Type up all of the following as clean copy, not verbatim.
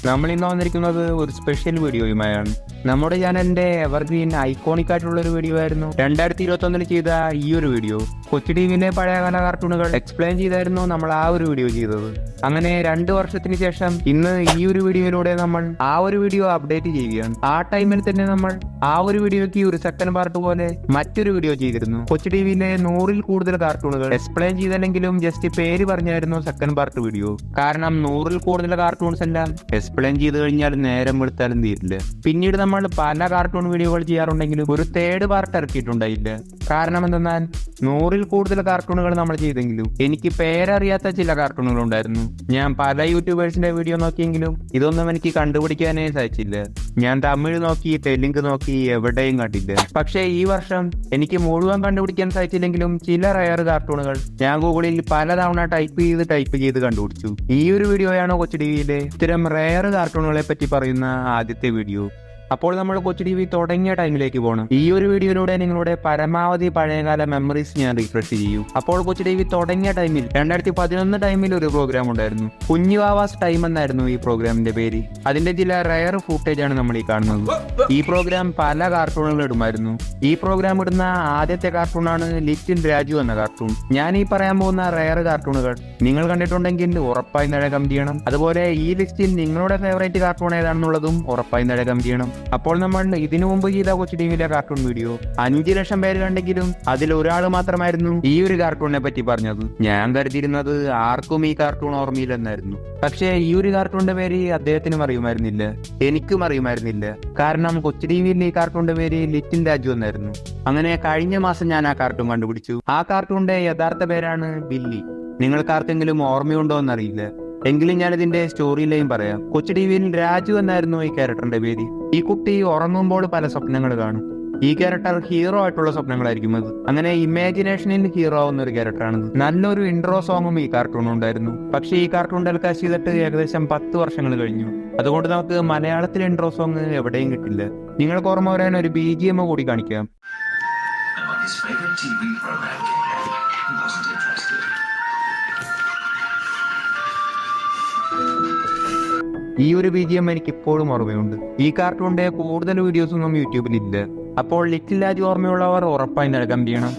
നമ്മൾ ഇന്ന് വന്നിരിക്കുന്നത് ഒരു സ്പെഷ്യൽ വീഡിയോയുമായാണ്. നമ്മുടെ ചാനലിന്റെ എവർഗ്രീൻ ഐക്കോണിക് ആയിട്ടുള്ള ഒരു വീഡിയോ ആയിരുന്നു 2021 ചെയ്ത ഈ ഒരു വീഡിയോ. കൊച്ചു ടിവിയിലെ പഴയകാല കാർട്ടൂണുകൾ എക്സ്പ്ലെയിൻ ചെയ്തായിരുന്നു നമ്മൾ ആ ഒരു വീഡിയോ ചെയ്തത്. അങ്ങനെ 2 വർഷത്തിന് ശേഷം ഇന്ന് ഈ ഒരു വീഡിയോയിലൂടെ നമ്മൾ ആ ഒരു വീഡിയോ അപ്ഡേറ്റ് ചെയ്യുകയാണ്. ആ ടൈമിൽ തന്നെ നമ്മൾ ആ ഒരു വീഡിയോയ്ക്ക് ഒരു സെക്കൻഡ് പാർട്ട് പോലെ മറ്റൊരു വീഡിയോ ചെയ്തിരുന്നു. കൊച്ചു ടിവിയിലെ 100-ൽ കൂടുതൽ കാർട്ടൂണുകൾ എക്സ്പ്ലെയിൻ ചെയ്തില്ലെങ്കിലും ജസ്റ്റ് പേര് പറഞ്ഞായിരുന്നു സെക്കൻഡ് പാർട്ട് വീഡിയോ. കാരണം 100-ൽ കൂടുതൽ കാർട്ടൂൺസ് എല്ലാം എക്സ്പ്ലെയിൻ ചെയ്ത് കഴിഞ്ഞാൽ നേരം വെളുത്താലും തീരില്ല. പിന്നീട് നമ്മൾ പല കാർട്ടൂൺ വീഡിയോകൾ ചെയ്യാറുണ്ടെങ്കിലും ഒരു തേർഡ് പാർട്ട് ഇറക്കിയിട്ടുണ്ടായില്ല. കാരണം എന്തെന്നാൽ 100-ൽ കൂടുതൽ കാർട്ടൂണുകൾ നമ്മൾ ചെയ്തെങ്കിലും എനിക്ക് പേരറിയാത്ത ചില കാർട്ടൂണുകൾ ഉണ്ടായിരുന്നു. ഞാൻ പല യൂട്യൂബേഴ്സിന്റെ വീഡിയോ നോക്കിയെങ്കിലും ഇതൊന്നും എനിക്ക് കണ്ടുപിടിക്കാനേ സാധിച്ചില്ല. ഞാൻ തമിഴ് നോക്കി, തെലുങ്ക് നോക്കി, എവിടെയും കണ്ടില്ല. പക്ഷേ ഈ വർഷം എനിക്ക് മുഴുവൻ കണ്ടുപിടിക്കാൻ സാധിച്ചില്ലെങ്കിലും ചില റയർ കാർട്ടൂണുകൾ ഞാൻ ഗൂഗിളിൽ പലതവണ ടൈപ്പ് ചെയ്ത് കണ്ടുപിടിച്ചു. ഈ ഒരു വീഡിയോയാണ് കൊച്ചു ടിവിയിലെ ഇത്തരം റയർ കാർട്ടൂണുകളെ പറ്റി പറയുന്ന ആദ്യത്തെ വീഡിയോ. അപ്പോൾ നമ്മൾ കൊച്ചു ടി വി തുടങ്ങിയ ടൈമിലേക്ക് പോകണം. ഈ ഒരു വീഡിയോയിലൂടെ നിങ്ങളുടെ പരമാവധി പഴയകാല മെമ്മറീസ് ഞാൻ റീഫ്രഷ് ചെയ്യും. അപ്പോൾ കൊച്ചു ടി വി തുടങ്ങിയ ടൈമിൽ 2011 ടൈമിൽ ഒരു പ്രോഗ്രാം ഉണ്ടായിരുന്നു. കുഞ്ഞുവാവാസ് ടൈം എന്നായിരുന്നു ഈ പ്രോഗ്രാമിന്റെ പേര്. അതിന്റെ ചില റയർ ഫൂട്ടേജ് ആണ് നമ്മൾ ഈ കാണുന്നത്. ഈ പ്രോഗ്രാം പല കാർട്ടൂണുകൾ ഇടുമായിരുന്നു. ഈ പ്രോഗ്രാം ഇടുന്ന ആദ്യത്തെ കാർട്ടൂണാണ് ലിറ്റിൽ രാജു എന്ന കാർട്ടൂൺ. ഞാൻ ഈ പറയാൻ പോകുന്ന റയർ കാർട്ടൂണുകൾ നിങ്ങൾ കണ്ടിട്ടുണ്ടെങ്കിൽ ഉറപ്പായി കമന്റ് ചെയ്യണം. അതുപോലെ ഈ ലിസ്റ്റിൽ നിങ്ങളുടെ ഫേവറേറ്റ് കാർട്ടൂൺ ഏതാണെന്നുള്ളതും ഉറപ്പായി കമന്റ് ചെയ്യണം. അപ്പോൾ നമ്മൾ ഇതിനു മുമ്പ് ചെയ്ത കൊച്ചു ടിവിയിലെ കാർട്ടൂൺ വീഡിയോ 5 ലക്ഷം പേര് കണ്ടെങ്കിലും അതിൽ ഒരാൾ മാത്രമായിരുന്നു ഈ ഒരു കാർട്ടൂണിനെ പറ്റി പറഞ്ഞത്. ഞാൻ കരുതിയിരുന്നത് ആർക്കും ഈ കാർട്ടൂൺ ഓർമ്മയില്ലെന്നായിരുന്നു. പക്ഷേ ഈ ഒരു കാർട്ടൂണിന്റെ പേര് അദ്ദേഹത്തിനും അറിയുമായിരുന്നില്ല, എനിക്കും അറിയുമായിരുന്നില്ല. കാരണം കൊച്ചു ടിവിയിൽ ഈ കാർട്ടൂണിന്റെ പേര് ലിറ്റിൽ രാജു എന്നായിരുന്നു. അങ്ങനെ കഴിഞ്ഞ മാസം ഞാൻ ആ കാർട്ടൂൺ കണ്ടുപിടിച്ചു. ആ കാർട്ടൂണിന്റെ യഥാർത്ഥ പേരാണ് ബില്ലി. നിങ്ങൾക്കാർക്കെങ്കിലും ഓർമ്മയുണ്ടോ എന്നറിയില്ല, എങ്കിലും ഞാൻ ഇതിന്റെ സ്റ്റോറി ലൈൻ പറയാം. കൊച്ചു ടിവിയിൽ രാജു എന്നായിരുന്നു ഈ ക്യാരക്ടറിന്റെ പേര്. ഈ കുട്ടി ഉറങ്ങുമ്പോൾ പല സ്വപ്നങ്ങൾ കാണും. ഈ ക്യാരക്ടർ ഹീറോ ആയിട്ടുള്ള സ്വപ്നങ്ങളായിരിക്കും അത്. അങ്ങനെ ഇമാജിനേഷനിൽ ഹീറോ ആവുന്ന ഒരു ക്യാരക്ടറാണ്. നല്ലൊരു ഇൻട്രോ സോങ്ങും ഈ കാർട്ടൂൺ ഉണ്ടായിരുന്നു. പക്ഷേ ഈ കാർട്ടൂൺ ടെലികാസ്റ്റ് ചെയ്തിട്ട് ഏകദേശം 10 വർഷങ്ങൾ കഴിഞ്ഞു. അതുകൊണ്ട് നമുക്ക് മലയാളത്തിലെ ഇൻട്രോ സോങ് എവിടെയും കിട്ടില്ല. നിങ്ങൾക്ക് ഓർമ്മ വരാൻ ഒരു BGM കൂടി കാണിക്കാം. ഈ ഒരു BGM എനിക്ക് ഇപ്പോഴും ഓർമ്മയുണ്ട്. ഈ കാർട്ടൂണിന്റെ കൂടുതൽ വീഡിയോസ് ഒന്നും യൂട്യൂബിൽ ഇല്ല. അപ്പോൾ ലിറ്റിൽ രാജു ഓർമ്മയുള്ളവർ ഉറപ്പായി കമന്റ് ചെയ്യണം.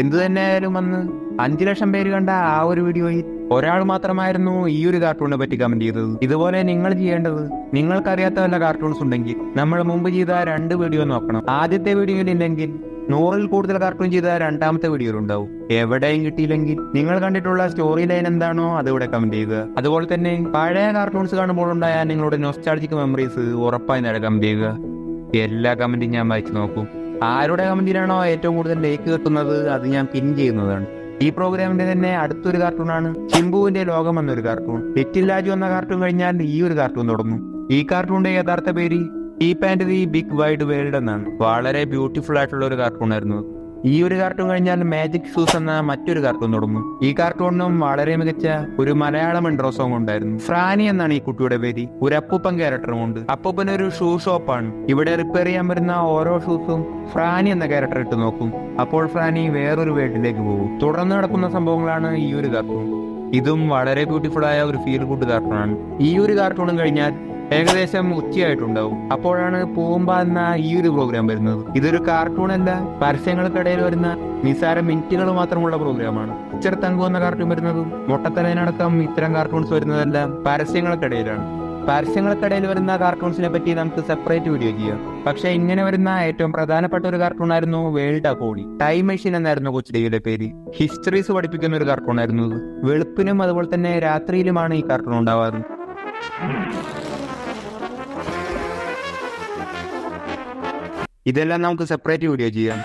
എന്തു തന്നെയായാലും അന്ന് 5 ലക്ഷം പേര് കണ്ട ആ ഒരു വീഡിയോയിൽ ഒരാൾ മാത്രമായിരുന്നു ഈ ഒരു കാർട്ടൂണിനെ പറ്റി കമന്റ് ചെയ്തത്. ഇതുപോലെ നിങ്ങൾ ചെയ്യേണ്ടത്, നിങ്ങൾക്കറിയാത്ത വല്ല കാർട്ടൂൺസ് ഉണ്ടെങ്കിൽ നമ്മൾ മുമ്പ് ചെയ്ത 2 വീഡിയോ നോക്കണം. ആദ്യത്തെ വീഡിയോയിൽ ഇല്ലെങ്കിൽ 100-ൽ കൂടുതൽ കാർട്ടൂൺ ചെയ്ത രണ്ടാമത്തെ വീഡിയോയിൽ ഉണ്ടാവും. എവിടെയും കിട്ടിയില്ലെങ്കിൽ നിങ്ങൾ കണ്ടിട്ടുള്ള സ്റ്റോറി ലൈൻ എന്താണോ അത് ഇവിടെ കമന്റ് ചെയ്യുക. അതുപോലെ തന്നെ പഴയ കാർട്ടൂൺസ് കാണുമ്പോൾ ഉണ്ടായ നിങ്ങളുടെ നൊസ്റ്റാൾജിക് മെമ്മറീസ് ഉറപ്പായി കമന്റ് ചെയ്യുക. എല്ലാ കമന്റും ഞാൻ വായിച്ചു നോക്കും. ആരുടെ കമന്റിനാണോ ഏറ്റവും കൂടുതൽ ലൈക്ക് കിട്ടുന്നത് അത് ഞാൻ പിൻ ചെയ്യുന്നതാണ്. ഈ പ്രോഗ്രാമിന്റെ തന്നെ അടുത്തൊരു കാർട്ടൂണാണ് ചിമ്പുവിന്റെ ലോകം എന്നൊരു കാർട്ടൂൺ. ലിറ്റിൽ രാജു എന്ന കാർട്ടൂൺ കഴിഞ്ഞാൽ ഈ ഒരു കാർട്ടൂൺ തുടങ്ങും. ഈ കാർട്ടൂണിന്റെ യഥാർത്ഥ പേര് deep and the big wide world എന്നാണ്. വളരെ ബ്യൂട്ടിഫുൾ ആയിട്ടുള്ള ഒരു കാർട്ടൂൺ ആയിരുന്നു. ഈ ഒരു കാർട്ടൂൺ കഴിഞ്ഞാൽ മാജിക് ഷൂസ് എന്ന മറ്റൊരു കാർട്ടൂൺ തുടങ്ങും. ഈ കാർട്ടൂണിനും വളരെ മികച്ച ഒരു മലയാളം ഇൻട്രോ സോങ് ഉണ്ടായിരുന്നു. ഫ്രാനി എന്നാണ് ഈ കുട്ടിയുടെ പേര്. ഒരു അപ്പൂപ്പൻ ക്യാരക്ടറും ഉണ്ട്. അപ്പൂപ്പൻ ഒരു ഷൂ ഷോപ്പാണ്. ഇവിടെ റിപ്പയർ ചെയ്യാൻ വരുന്ന ഓരോ ഷൂസും ഫ്രാനി എന്ന ക്യാരക്ടർ ഇട്ട് നോക്കും. അപ്പോൾ ഫ്രാനി വേറൊരു വേൾഡിലേക്ക് പോകും. തുടർന്ന് നടക്കുന്ന സംഭവങ്ങളാണ് ഈ ഒരു കാർട്ടൂൺ. ഇതും വളരെ ബ്യൂട്ടിഫുൾ ആയ ഒരു ഫീൽ ഗുഡ് കാർട്ടൂണാണ്. ഈ ഒരു കാർട്ടൂണും കഴിഞ്ഞാൽ ഏകദേശം ഉച്ചയായിട്ടുണ്ടാവും. അപ്പോഴാണ് പൂമ്പ എന്ന ഈ ഒരു പ്രോഗ്രാം വരുന്നത്. ഇതൊരു കാർട്ടൂൺ അല്ല, പരസ്യങ്ങൾക്കിടയിൽ വരുന്ന നിസാര മിനിറ്റുകൾ മാത്രമുള്ള പ്രോഗ്രാമാണ്. പിക്ചർ തങ്കു എന്ന കാർട്ടൂൺ വരുന്നതും മുട്ടത്തലേനടക്കം ഇത്തരം കാർട്ടൂൺസ് വരുന്നതെല്ലാം പരസ്യങ്ങൾക്കിടയിലാണ്. പരസ്യങ്ങൾക്കിടയിൽ വരുന്ന കാർട്ടൂൺസിനെ പറ്റി നമുക്ക് സെപ്പറേറ്റ് വീഡിയോ ചെയ്യാം. പക്ഷെ ഇങ്ങനെ വരുന്ന ഏറ്റവും പ്രധാനപ്പെട്ട ഒരു കാർട്ടൂൺ ആയിരുന്നു വേൾഡ് അക്കോളി. ടൈം മെഷീൻ എന്നായിരുന്നു കൊച്ചു ടിവിയുടെ പേര്. ഹിസ്റ്ററീസ് പഠിപ്പിക്കുന്ന ഒരു കാർട്ടൂൺ ആയിരുന്നു. വെളുപ്പിനും അതുപോലെ തന്നെ രാത്രിയിലുമാണ് ഈ കാർട്ടൂൺ ഉണ്ടാവാറ്. ഇതെല്ലാം നമുക്ക് സെപ്പറേറ്റ് വീഡിയോ ചെയ്യാം.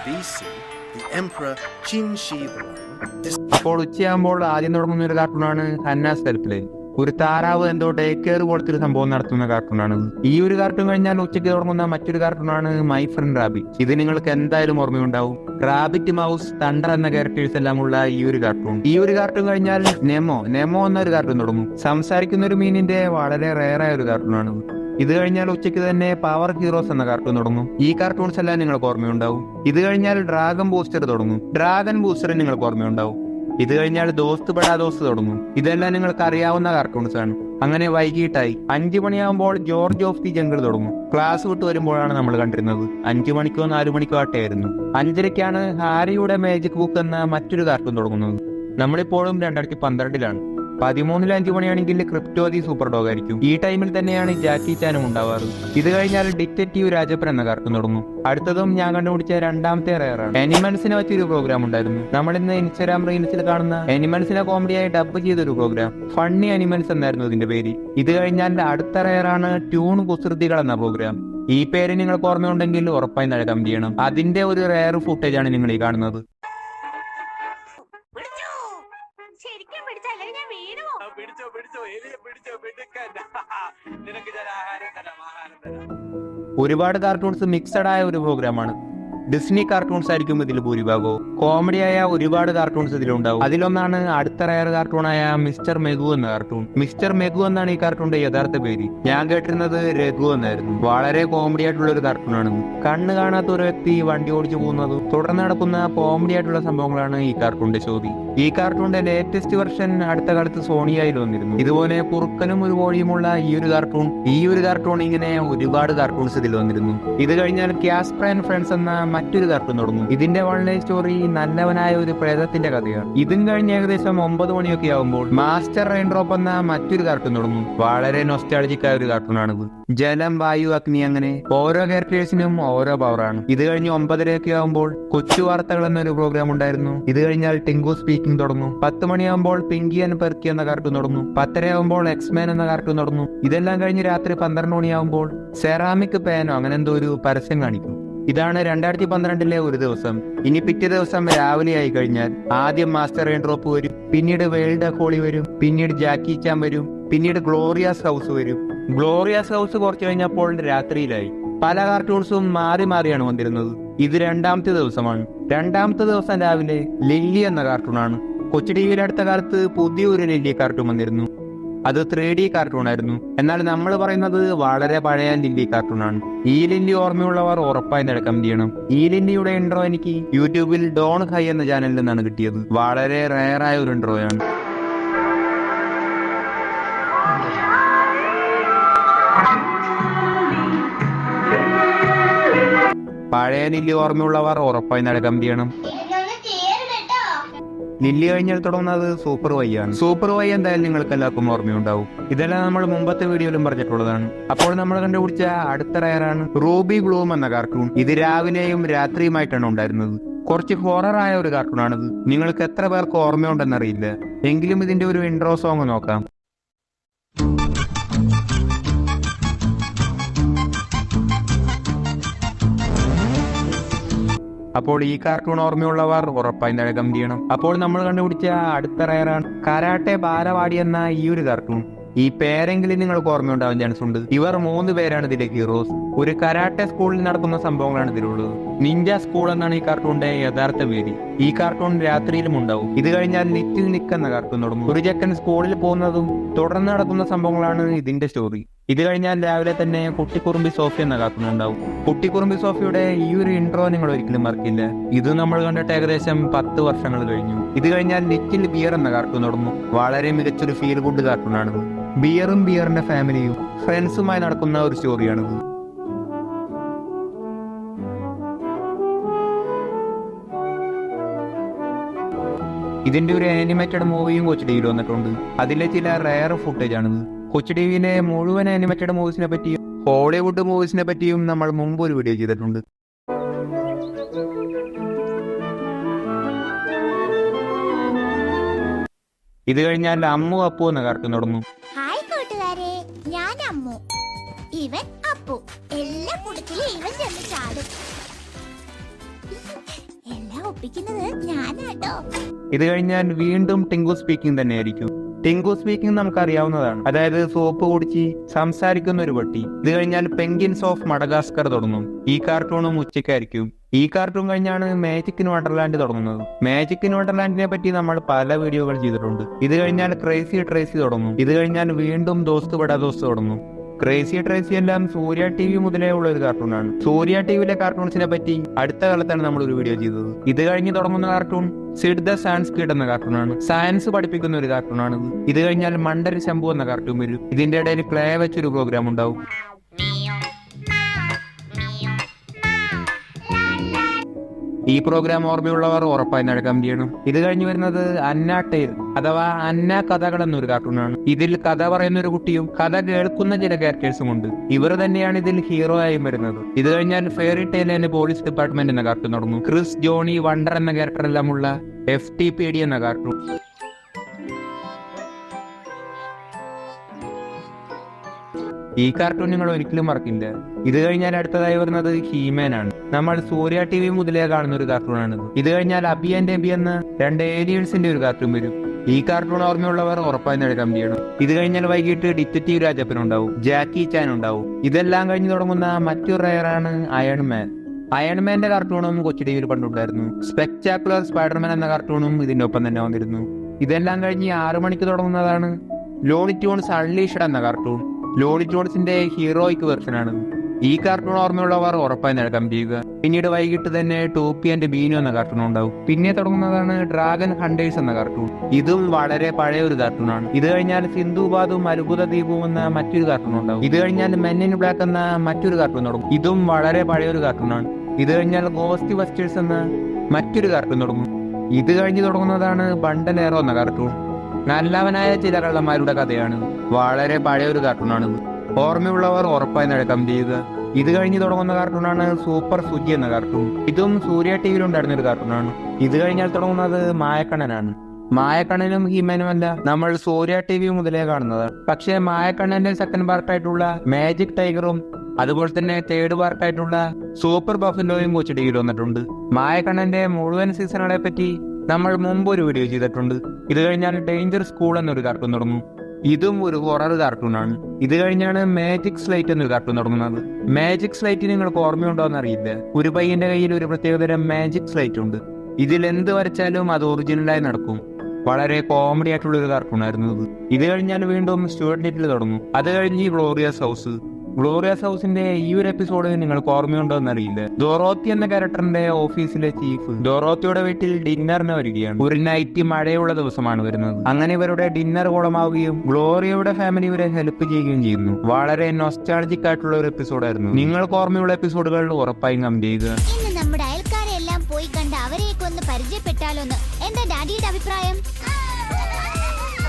അപ്പോൾ ഉച്ചയാകുമ്പോൾ ആദ്യം തുടങ്ങുന്ന ഒരു കാർട്ടൂണാണ് ഹന്നാസ് ഹെൽപ്പ് ലൈൻ. ഒരു താറാവ് എന്തോ ടേക്ക് കെയർ പോലത്തെ ഒരു സംഭവം നടത്തുന്ന കാർട്ടൂണാണ്. ഈ ഒരു കാർട്ടൂൺ കഴിഞ്ഞാൽ ഉച്ചയ്ക്ക് തുടങ്ങുന്ന മറ്റൊരു കാർട്ടൂണാണ് മൈ ഫ്രണ്ട് റാബിറ്റ്. ഇത് നിങ്ങൾക്ക് എന്തായാലും ഓർമ്മയുണ്ടാവും. റാബിറ്റ്, മൗസ്, തണ്ടർ എന്ന ക്യാരക്ടേഴ്സ് എല്ലാം ഉള്ള ഈ ഒരു കാർട്ടൂൺ. ഈ ഒരു കാർട്ടൂൺ കഴിഞ്ഞാൽ നെമോ എന്നൊരു കാർട്ടൂൺ തുടങ്ങും. സംസാരിക്കുന്ന ഒരു മീനിന്റെ വളരെ റെയറായ ഒരു കാർട്ടൂണാണ്. ഇത് കഴിഞ്ഞാൽ ഉച്ചയ്ക്ക് തന്നെ പവർ ഹീറോസ് എന്ന കാർട്ടൂൺ തുടങ്ങും. ഈ കാർട്ടൂൺസ് എല്ലാം നിങ്ങൾക്ക് ഓർമ്മയുണ്ടാവും. ഇത് കഴിഞ്ഞാൽ ഡ്രാഗൺ ബൂസ്റ്റർ തുടങ്ങും. ഡ്രാഗൺ ബൂസ്റ്റർ നിങ്ങൾക്ക് ഓർമ്മയുണ്ടാവും. ഇത് കഴിഞ്ഞാൽ ദോസ്ത് ബഡാ ദോസ്ത് തുടങ്ങും. ഇതെല്ലാം നിങ്ങൾക്ക് അറിയാവുന്ന കാർട്ടൂൺസ് ആണ്. അങ്ങനെ വൈകിട്ടായി 5 മണിയാകുമ്പോൾ ജോർജ് ഓഫ് ദി ജംഗിൾ തുടങ്ങും. ക്ലാസ് വിട്ട് വരുമ്പോഴാണ് നമ്മൾ കണ്ടിരുന്നത്. 5 മണിക്കോ 4 മണിക്കോ ആട്ടെയായിരുന്നു. 5:30ക്കാണ് ഹാരിയുടെ മാജിക് ബുക്ക് എന്ന മറ്റൊരു കാർട്ടൂൺ തുടങ്ങുന്നത്. നമ്മളിപ്പോഴും 2012-ലാണ്. 13-ൽ 5 മണിയാണെങ്കിൽ ക്രിപ്റ്റോ ദി സൂപ്പർ ഡോഗ് ആയിരിക്കും. ഈ ടൈമിൽ തന്നെയാണ് ജാക്കി ചാനും ഉണ്ടാവാറ്. ഇത് കഴിഞ്ഞാൽ ഡിറ്റക്റ്റീവ് രാജപ്പൻ എന്ന കാർട്ടൂൺ തുടങ്ങും. അടുത്തതും ഞാൻ കണ്ടുപിടിച്ച രണ്ടാമത്തെ റയറാണ്. അനിമൽസിനെ വെച്ചൊരു പ്രോഗ്രാം ഉണ്ടായിരുന്നു. നമ്മളിന്ന് ഇൻസ്റ്റാഗ്രാം റീൽസിൽ കാണുന്ന അനിമൽസിനെ കോമഡിയായി ഡബ് ചെയ്തൊരു പ്രോഗ്രാം. ഫണ്ണി അനിമൽസ് എന്നായിരുന്നു ഇതിന്റെ പേര്. ഇത് കഴിഞ്ഞാൽ അടുത്ത റയറാണ് ട്യൂൺ കുസൃതികൾ എന്ന പ്രോഗ്രാം. ഈ പേര് നിങ്ങൾക്ക് ഓർമ്മയുണ്ടെങ്കിൽ ഉറപ്പായി താഴെ കമന്റ് ചെയ്യണം. അതിന്റെ ഒരു റയർ ഫുട്ടേജ് ആണ് നിങ്ങൾ ഈ കാണുന്നത്. ഒരുപാട് കാർട്ടൂൺസ് മിക്സഡ് ആയ ഒരു പ്രോഗ്രാമാണ്. ഡിസ്നി കാർട്ടൂൺസ് ആയിരിക്കും ഇതിൽ ഭൂരിഭാഗവും. കോമഡിയായ ഒരുപാട് കാർട്ടൂൺസ് ഇതിലുണ്ടാവും. അതിലൊന്നാണ് അടുത്ത റയർ കാർട്ടൂണായ മിസ്റ്റർ മെഗു എന്ന കാർട്ടൂൺ. മിസ്റ്റർ മെഗു എന്നാണ് ഈ കാർട്ടൂണിന്റെ യഥാർത്ഥ പേര്. ഞാൻ കേട്ടിരുന്നത് രഘു എന്നായിരുന്നു. വളരെ കോമഡി ആയിട്ടുള്ള ഒരു കാർട്ടൂണാണ്. കണ്ണ് കാണാത്ത ഒരു വ്യക്തി വണ്ടി ഓടിച്ചു പോകുന്നതും തുടർന്ന് നടക്കുന്ന കോമഡി ആയിട്ടുള്ള സംഭവങ്ങളാണ് ഈ കാർട്ടൂണിന്റെ ചോദ്യം. ഈ കാർട്ടൂണിന്റെ ലേറ്റസ്റ്റ് വെർഷൻ അടുത്ത കാലത്ത് സോണിയായിൽ വന്നിരുന്നു. ഇതുപോലെ കുറുക്കനും ഒരു കോഴിയുമുള്ള ഈ ഒരു കാർട്ടൂൺ ഇങ്ങനെ ഒരുപാട് കാർട്ടൂൺസ് ഇതിൽ വന്നിരുന്നു. ഇത് കഴിഞ്ഞാൽ കാസ്പർ ആൻഡ് ഫ്രണ്ട്സ് എന്ന മറ്റൊരു കാർട്ടൂൺ തുടങ്ങും. ഇതിന്റെ വൺ ലൈൻ സ്റ്റോറി നല്ലവനായ ഒരു പ്രേതത്തിന്റെ കഥയാണ്. ഇതും കഴിഞ്ഞ് ഏകദേശം 9 മണിയൊക്കെ ആവുമ്പോൾ മാസ്റ്റർ റെയിൻ ഡ്രോപ്പ് എന്ന മറ്റൊരു കാർട്ടൂൺ തുടങ്ങും. വളരെ നൊസ്റ്റാൾജിക് ആയ ഒരു കാർട്ടൂണാണിത്. ജലം, വായു, അഗ്നി അങ്ങനെ ഓരോ ക്യാരക്ടേഴ്സിനും ഓരോ പവറാണ്. ഇത് കഴിഞ്ഞ് 9:30 ആവുമ്പോൾ കൊച്ചു വാർത്തകൾ എന്നൊരു പ്രോഗ്രാം ഉണ്ടായിരുന്നു. ഇത് കഴിഞ്ഞാൽ ടിങ്കു സ്പീക്കിംഗ് തുടങ്ങും. 10 മണിയാകുമ്പോൾ പിങ്കി ആൻഡ് പെർക്കി എന്ന കാർട്ടൂൺ തുടങ്ങും. 10:30 ആവുമ്പോൾ എക്സ്മാൻ എന്ന കാർട്ടൂൺ തുടങ്ങും. ഇതെല്ലാം കഴിഞ്ഞ് രാത്രി 12 മണിയാവുമ്പോൾ സെറാമിക് പാനോ അങ്ങനെ എന്തോ ഒരു പരസ്യം കാണിക്കും. ഇതാണ് 2012-ലെ ഒരു ദിവസം. ഇനി പിറ്റേ ദിവസം രാവിലെ ആയി കഴിഞ്ഞാൽ ആദ്യം മാസ്റ്റർ റെയിൻ ഡ്രോപ്പ് വരും, പിന്നീട് വേൾഡ് ഹോളി വരും, പിന്നീട് ജാക്കി ചാൻ വരും, പിന്നീട് ഗ്ലോറിയാസ് ഹൗസ് വരും. ഗ്ലോറിയാസ് ഹൗസ് കുറച്ചു കഴിഞ്ഞപ്പോൾ രാത്രിയിലായി. പല കാർട്ടൂൺസും മാറി മാറിയാണ് വന്നിരുന്നത്. ഇത് രണ്ടാമത്തെ ദിവസമാണ്. രണ്ടാമത്തെ ദിവസം രാവിലെ ലില്ലി എന്ന കാർട്ടൂണാണ്. കൊച്ചു ടിവിയിൽ അടുത്ത കാലത്ത് പുതിയൊരു ലില്ലി കാർട്ടൂൺ വന്നിരുന്നു. അത് 3D കാർട്ടൂൺ ആയിരുന്നു. എന്നാൽ നമ്മൾ പറയുന്നത് വളരെ പഴയ ലില്ലി കാർട്ടൂണാണ്. ഈ ലില്ലി ഓർമ്മയുള്ളവർ ഉറപ്പായി കമന്റ് ചെയ്യണം. ഈ ലില്ലിയുടെ ഇൻട്രോ എനിക്ക് യൂട്യൂബിൽ ഡോൺ ഹൈ എന്ന ചാനലിൽ നിന്നാണ് കിട്ടിയത്. വളരെ റയർ ആയ ഒരു ഇൻട്രോയാണ്. പഴയ ലില്ലി ഓർമ്മയുള്ളവർ ഉറപ്പായി കമന്റ് ചെയ്യണം. ലില്ലി കഴിഞ്ഞാൽ തുടങ്ങുന്നത് സൂപ്പർ വൈ ആണ്. സൂപ്പർ വൈ എന്തായാലും നിങ്ങൾക്ക് എല്ലാവർക്കും ഓർമ്മയുണ്ടാവും. ഇതെല്ലാം നമ്മൾ മുമ്പത്തെ വീഡിയോയിലും പറഞ്ഞിട്ടുള്ളതാണ്. അപ്പോൾ നമ്മൾ കണ്ടുപിടിച്ച അടുത്ത റയറാണ് റൂബി ബ്ലൂം എന്ന കാർട്ടൂൺ. ഇത് രാവിലെയും രാത്രിയുമായിട്ടാണ് ഉണ്ടായിരുന്നത്. കുറച്ച് ഹൊറർ ആയ ഒരു കാർട്ടൂണാണിത്. നിങ്ങൾക്ക് എത്ര പേർക്ക് ഓർമ്മയുണ്ടെന്നറിയില്ല. എങ്കിലും ഇതിന്റെ ഒരു ഇൻട്രോ സോങ് നോക്കാം. അപ്പോൾ ഈ കാർട്ടൂൺ ഓർമ്മയുള്ളവർ ഉറപ്പായി കമന്റ് ചെയ്യണം. അപ്പോൾ നമ്മൾ കണ്ടുപിടിച്ച അടുത്ത റയറാണ് കരാട്ടെ ബാലവാടി എന്ന ഈ ഒരു കാർട്ടൂൺ. ഈ പേരെങ്കിലും നിങ്ങൾക്ക് ഓർമ്മയുണ്ടാവാൻ ചാൻസ് ഉണ്ട്. ഇവർ 3 പേരാണ് ഇതിലെ ഹീറോസ്. ഒരു കരാട്ടെ സ്കൂളിൽ നടക്കുന്ന സംഭവങ്ങളാണ് ഇതിലുള്ളത്. നിഞ്ച സ്കൂൾ എന്നാണ് ഈ കാർട്ടൂണിന്റെ യഥാർത്ഥ പേര്. ഈ കാർട്ടൂൺ രാത്രിയിലും ഉണ്ടാവും. ഇത് കഴിഞ്ഞാൽ ലിറ്റിൽ നിക്ക് എന്ന കാർട്ടൂൺ തുടങ്ങും. ഒരു ചെക്കൻ സ്കൂളിൽ പോകുന്നതും തുടർന്ന് നടക്കുന്ന സംഭവങ്ങളാണ് ഇതിന്റെ സ്റ്റോറി. ഇത് കഴിഞ്ഞാൽ രാവിലെ തന്നെ കുട്ടിക്കുറുമ്പി സോഫി എന്ന കാർട്ടൂൺ ഉണ്ടാവും. കുട്ടിക്കുറുമ്പി സോഫിയുടെ ഈ ഒരു ഇൻട്രോ നിങ്ങൾ ഒരിക്കലും മറക്കില്ല. ഇത് നമ്മൾ കണ്ടിട്ട് ഏകദേശം 10 വർഷങ്ങൾ കഴിഞ്ഞു. ഇത് കഴിഞ്ഞാൽ ലിറ്റിൽ ബിയർ എന്ന കാർട്ടൂൺ തുടങ്ങും. വളരെ മികച്ചൊരു ഫീൽ ഗുഡ് കാർട്ടൂണാണിത്. ബിയറും ബിയറിന്റെ ഫാമിലിയും ഫ്രണ്ട്സുമായി നടക്കുന്ന ഒരു സ്റ്റോറിയാണിത്. ഇതിന്റെ ഒരു ആനിമേറ്റഡ് മൂവിയും കൊച്ചു ടിവിയിൽ വന്നിട്ടുണ്ട്. അതിലെ ചില റയർ ഫുട്ടേജ് ആണിത്. കൊച്ചു ടിവിയിലെ മുഴുവൻ ആനിമേറ്റഡ് മൂവീസിനെ പറ്റിയും ഹോളിവുഡ് മൂവീസിനെ പറ്റിയും നമ്മൾ മുമ്പ് ഒരു വീഡിയോ ചെയ്തിട്ടുണ്ട്. ഇത് കഴിഞ്ഞാൽ അമ്മു അപ്പു എന്ന കാർട്ടൂൺ തുടങ്ങും. ഹായ് കൂട്ടുകാരെ, ഞാൻ അമ്മു, ഇവൻ അപ്പു. എല്ലാ കുടത്തിലും ഇവൻ ചെന്ന് ചാടും. എല്ലാം ഒപ്പിക്കുന്നത് ഞാനാട്ടോ. ഇത് കഴിഞ്ഞാൽ വീണ്ടും ടിങ്കു സ്പീക്കിംഗ് തന്നെയായിരിക്കും. ടിങ്കു സ്പീക്കിംഗ് നമുക്കറിയാവുന്നതാണ്. അതായത് സോപ്പ് കുടിച്ച് സംസാരിക്കുന്ന ഒരു പട്ടി. ഇത് കഴിഞ്ഞാൽ പെങ്കിൻസ് ഓഫ് മഡഗാസ്കർ തുടങ്ങും. ഈ കാർട്ടൂണും ഉച്ചയ്ക്കായിരിക്കും. ഈ കാർട്ടൂൺ കഴിഞ്ഞാണ് മാജിക് ഇൻ വണ്ടർലാൻഡ് തുടങ്ങുന്നത്. മാജിക് ഇൻ വണ്ടർലാൻഡിനെ പറ്റി നമ്മൾ പല വീഡിയോകൾ ചെയ്തിട്ടുണ്ട്. ഇത് കഴിഞ്ഞാൽ ക്രേസി ട്രേസി തുടങ്ങും. ഇത് കഴിഞ്ഞാൽ വീണ്ടും ദോസ്ത് ബഡാ ദോസ്ത് തുടങ്ങും. ക്രേസി ട്രേസി എല്ലാം സൂര്യ TV മുതലേ ഉള്ള ഒരു കാർട്ടൂണാണ്. സൂര്യ TVയിലെ കാർട്ടൂൺസിനെ പറ്റി അടുത്ത കാലത്താണ് നമ്മൾ ഒരു വീഡിയോ ചെയ്തത്. ഇത് കഴിഞ്ഞ് തുടങ്ങുന്ന cartoon Sid the science kid എന്ന കാർട്ടൂണാണ്. സയൻസ് പഠിപ്പിക്കുന്ന ഒരു കാർട്ടൂണാണിത്. ഇത് കഴിഞ്ഞാൽ മണ്ടരി ശംഭു എന്ന കാർട്ടൂൺ വരും. ഇതിന്റെ ഇടയിൽ ക്ലേ വെച്ചൊരു പ്രോഗ്രാം ഉണ്ടാവും. ഈ പ്രോഗ്രാം ഓർമ്മയുള്ളവർ ഉറപ്പായി കമന്റ് ചെയ്യണം. ഇത് കഴിഞ്ഞ് വരുന്നത് അന്ന ടേൽ അഥവാ അന്ന കഥകൾ എന്നൊരു കാർട്ടൂണാണ്. ഇതിൽ കഥ പറയുന്ന ഒരു കുട്ടിയും കഥ കേൾക്കുന്ന ചില ക്യാരക്ടേഴ്സും ഉണ്ട്. ഇവർ തന്നെയാണ് ഇതിൽ ഹീറോ ആയും വരുന്നത്. ഇത് കഴിഞ്ഞാൽ fairy tale and police department എന്ന കാർട്ടൂൺ തുടങ്ങും. ക്രിസ്, ജോണി, വണ്ടർ എന്ന ക്യാരക്ടർ എല്ലാം ഉള്ള FTPD എന്ന കാർട്ടൂൺ. ഈ കാർട്ടൂൺ നിങ്ങൾ ഒരിക്കലും മറക്കില്ല. ഇത് കഴിഞ്ഞാൽ അടുത്തതായി വരുന്നത് ഹീമാൻ ആണ്. നമ്മൾ സൂര്യ TV മുതലേ കാണുന്ന ഒരു കാർട്ടൂണാണിത്. ഇത് കഴിഞ്ഞാൽ അബി ആൻഡ് എബി എന്ന 2 ഏലിയൻസിന്റെ ഒരു കാർട്ടൂൺ വരും. ഈ കാർട്ടൂൺ ഓർമ്മയുള്ളവർ ഉറപ്പായി കമന്റ് ചെയ്യണം. ഇത് കഴിഞ്ഞാൽ വൈകിട്ട് ഡിറ്റക്റ്റീവ് രാജപ്പൻ ഉണ്ടാവും, ജാക്കി ചാൻ ഉണ്ടാവും. ഇതെല്ലാം കഴിഞ്ഞ് തുടങ്ങുന്ന മറ്റൊരു റയറാണ് അയൺമാൻ. അയൺമാന്റെ കാർട്ടൂണും കൊച്ചു TVയിൽ പണ്ടുണ്ടായിരുന്നു. സ്പെക്ടാക്കുലർ സ്പൈഡർമാൻ എന്ന കാർട്ടൂണും ഇതിന്റെ ഒപ്പം തന്നെ വന്നിരുന്നു. ഇതെല്ലാം കഴിഞ്ഞ് 6 മണിക്ക് തുടങ്ങുന്നതാണ് ലോണി ട്യൂൺസ് അൺലീഷ്ഡ് എന്ന കാർട്ടൂൺ. ലോണി ട്യൂൺസിന്റെ ഹീറോയിക് വെർഷനാണ്. ഈ കാർട്ടൂൺ ഓർമ്മയുള്ളവർ ഉറപ്പായി കമന്റ് ചെയ്യുക. പിന്നീട് വൈകിട്ട് തന്നെ ടോപ്പി ആൻഡ് ബീനു എന്ന കാർട്ടൂൺ ഉണ്ടാവും. പിന്നെ തുടങ്ങുന്നതാണ് ഡ്രാഗൺ ഹണ്ടേഴ്സ് എന്ന കാർട്ടൂൺ. ഇതും വളരെ പഴയ ഒരു കാർട്ടൂണാണ്. ഇത് കഴിഞ്ഞാൽ സിന്ധുബാദും അത്ഭുത ദീപവും എന്ന മറ്റൊരു കാർട്ടൂൺ ഉണ്ടാവും. ഇത് കഴിഞ്ഞാൽ മെൻ ഇൻ ബ്ലാക്ക് എന്ന മറ്റൊരു കാർട്ടൂൺ തുടങ്ങും. ഇതും വളരെ പഴയ ഒരു കാർട്ടൂണാണ്. ഇത് കഴിഞ്ഞാൽ ഗോസ്റ്റ് ബസ്റ്റേഴ്സ് എന്ന മറ്റൊരു കാർട്ടൂൺ തുടങ്ങും. ഇത് കഴിഞ്ഞ് തുടങ്ങുന്നതാണ് ബണ്ടൽ എയറോ എന്ന കാർട്ടൂൺ. നല്ലവനായ ചില കള്ളന്മാരുടെ കഥയാണ്. വളരെ പഴയ ഒരു കാർട്ടൂണാണിത്. ഓർമ്മയുള്ളവർ ഉറപ്പായി കമന്റ് ചെയ്യുക. ഇത് കഴിഞ്ഞ് തുടങ്ങുന്ന കാർട്ടൂണാണ് സൂപ്പർ സുജി എന്ന കാർട്ടൂൺ. ഇതും സൂര്യ TVയിൽ ഉണ്ടായിരുന്ന ഒരു കാർട്ടൂണാണ്. ഇത് കഴിഞ്ഞാൽ തുടങ്ങുന്നത് മായക്കണ്ണനാണ്. മായക്കണ്ണനും ഹീമാനും അല്ല നമ്മൾ സൂര്യ TV മുതലേ കാണുന്നതാണ്. പക്ഷേ മായക്കണ്ണന്റെ സെക്കൻഡ് പാർട്ടായിട്ടുള്ള മാജിക് ടൈഗറും അതുപോലെ തന്നെ തേർഡ് പാർട്ടായിട്ടുള്ള സൂപ്പർ ബഫലോയും കൊച്ചു TVയിൽ വന്നിട്ടുണ്ട്. മായക്കണ്ണന്റെ മുഴുവൻ സീസണുകളെ പറ്റി നമ്മൾ മുമ്പ് ഒരു വീഡിയോ ചെയ്തിട്ടുണ്ട്. ഇത് കഴിഞ്ഞാൽ ഡേഞ്ചർ സ്കൂൾ എന്നൊരു കാർട്ടൂൺ തുടങ്ങും. ഇതും ഒരു ഹൊറർ കാർട്ടൂണാണ്. ഇത് കഴിഞ്ഞാണ് മാജിക് സ്ലൈറ്റ് എന്നൊരു കാർട്ടൂൺ തുടങ്ങുന്നത്. മാജിക് സ്ലൈറ്റ് നിങ്ങൾക്ക് ഓർമ്മയുണ്ടോ എന്ന് അറിയില്ല. ഒരു പയ്യന്റെ കയ്യിൽ ഒരു പ്രത്യേകതരം മാജിക് സ്ലൈറ്റ് ഉണ്ട്. ഇതിൽ എന്ത് വരച്ചാലും അത് ഒറിജിനലായി നടക്കും. വളരെ കോമഡി ആയിട്ടുള്ള ഒരു കാർട്ടൂണായിരുന്നു ഇത്. ഇത് കഴിഞ്ഞാൽ വീണ്ടും സ്റ്റുവർട്ട് ലിറ്റിൽ തുടങ്ങും. അത് കഴിഞ്ഞ് ഗ്ലോറിയസ് ഹൗസ്. ഗ്ലോറിയസ് ഹൗസിന്റെ ഈ ഒരു എപ്പിസോഡ് നിങ്ങൾക്ക് ഓർമ്മയുണ്ടോ എന്നറിയില്ല. ഡോറോത്തി എന്ന ക്യാരക്ടറിന്റെ ഓഫീസിലെ ചീഫ് ഡോറോത്തിയുടെ വീട്ടിൽ ഡിന്നറിന് വരികയാണ്. ഒരു നൈറ്റ് മഴയുള്ള ദിവസമാണ് വരുന്നത്. അങ്ങനെ ഇവരുടെ ഡിന്നർ കുളമാവുകയും ഗ്ലോറിയയുടെ ഫാമിലി ഇവരെ ഹെൽപ്പ് ചെയ്യുകയും ചെയ്യുന്നു. വളരെ നൊസ്റ്റാൾജിക് ആയിട്ടുള്ള ഒരു എപ്പിസോഡായിരുന്നു. നിങ്ങൾക്ക് ഓർമ്മയുള്ള എപ്പിസോഡുകൾ ഉറപ്പായും കമന്റ് ചെയ്യുക. ഇന്ന് നമ്മുടെ അയൽക്കാരെ എല്ലാം പോയി കണ്ട് അവരെയൊക്കെ ഒന്ന് പരിചയപ്പെട്ടാലോന്ന് എന്താ ഡാഡിയുടെ അഭിപ്രായം?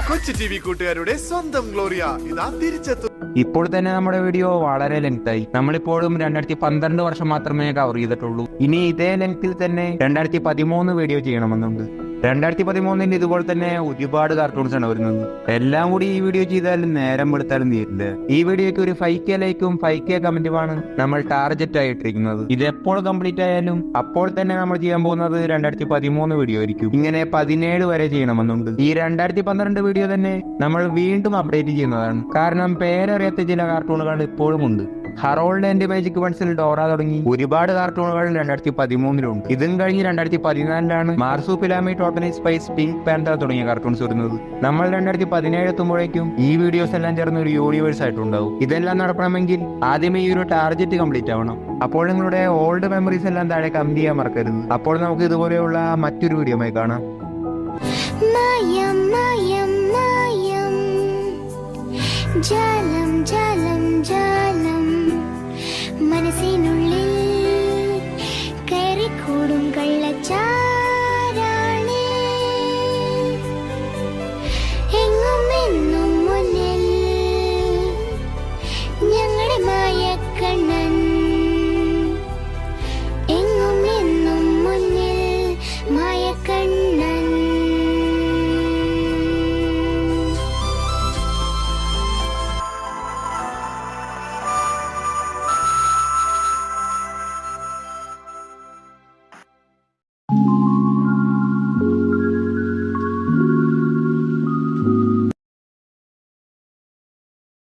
കൊച്ചു TV കൂട്ടുകാരുടെ സ്വന്തം ഗ്ലോറിയ ഇതാ തിരിച്ചെത്തും. ഇപ്പോൾ തന്നെ നമ്മുടെ വീഡിയോ വളരെ ലെങ്തായി. നമ്മളിപ്പോഴും 2012 വർഷം മാത്രമേ കവർ ചെയ്തിട്ടുള്ളൂ. ഇനി ഇതേ ലെങ്ത്തിൽ തന്നെ 2013 വീഡിയോ ചെയ്യണമെന്നുണ്ട്. 2013 ഇതുപോലെ തന്നെ ഒരുപാട് കാർട്ടൂൺസ് ആണ് വരുന്നത്. എല്ലാം കൂടി ഈ വീഡിയോ ചെയ്താലും നേരം വെളുത്താലും തീരില്ല. ഈ വീഡിയോക്ക് ഒരു 5K ലൈക്കും 5K കമന്റുമാണ് നമ്മൾ ടാർഗറ്റ് ആയിട്ടിരിക്കുന്നത്. ഇത് എപ്പോൾ കംപ്ലീറ്റ് ആയാലും അപ്പോൾ തന്നെ നമ്മൾ ചെയ്യാൻ പോകുന്നത് 2013 വീഡിയോ ആയിരിക്കും. ഇങ്ങനെ 17 വരെ ചെയ്യണമെന്നുണ്ട്. ഈ 2012 വീഡിയോ തന്നെ നമ്മൾ വീണ്ടും അപ്ഡേറ്റ് ചെയ്യുന്നതാണ്. കാരണം പേരറിയാത്ത ചില കാർട്ടൂണുകൾ ഇപ്പോഴും ഉണ്ട്. ഹറോൾഡ് ആൻഡ് മാജിക് വൺസിൽ ഡോറ തുടങ്ങി ഒരുപാട് കാർട്ടൂണുകൾ 2013 ഇതും കഴിഞ്ഞ് 2014 മാർസുപിലാമി ടോട്ടലി സ്പൈസ് പിങ്ക് പാന്തർ തുടങ്ങിയ കാർട്ടൂൺസ് വരുന്നത്. നമ്മൾ 2017 എത്തുമ്പോഴേക്കും ഈ വീഡിയോസ് എല്ലാം ചേർന്ന് ഒരു യൂണിവേഴ്സ് ആയിട്ടുണ്ടാവും. ഇതെല്ലാം നടക്കണമെങ്കിൽ ആദ്യമേ ഈ ഒരു ടാർഗറ്റ് കംപ്ലീറ്റ് ആവണം. അപ്പോൾ നിങ്ങളുടെ ഓൾഡ് മെമ്മറീസ് എല്ലാം താഴെ കമന്റ് ചെയ്യാൻ മറക്കരുത്. അപ്പോൾ നമുക്ക് ഇതുപോലെയുള്ള മറ്റൊരു വീഡിയോമായി കാണാം. മായം മായം മായം